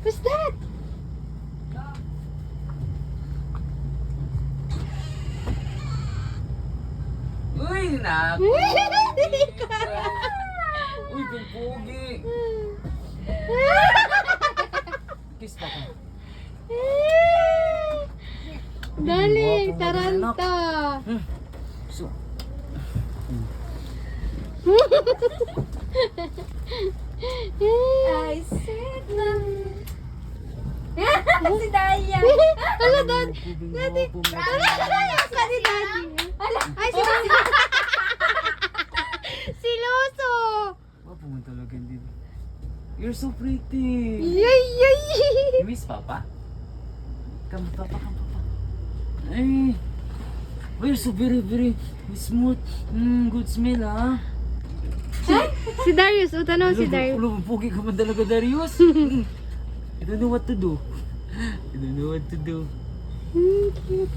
Who's that? Uy, naku! Uy, pumpugi! Kiss pa ko. Dali, taranta. So, I said lang. Si Daya. Hala, Daddy. Daddy. Ka ni Daddy. Ay, si Daddy. Si Luso. Wapo mo talaga din. You're so pretty! Yay, yay. You miss Papa? Come, Papa, come, Papa. Ay! Oh, you're so very, very smooth. Good smell, ha? Si Darius, utanaw si Darius. Ulo, pugi ka man talaga, Darius. I don't know what to do. I don't know what to do. Cute.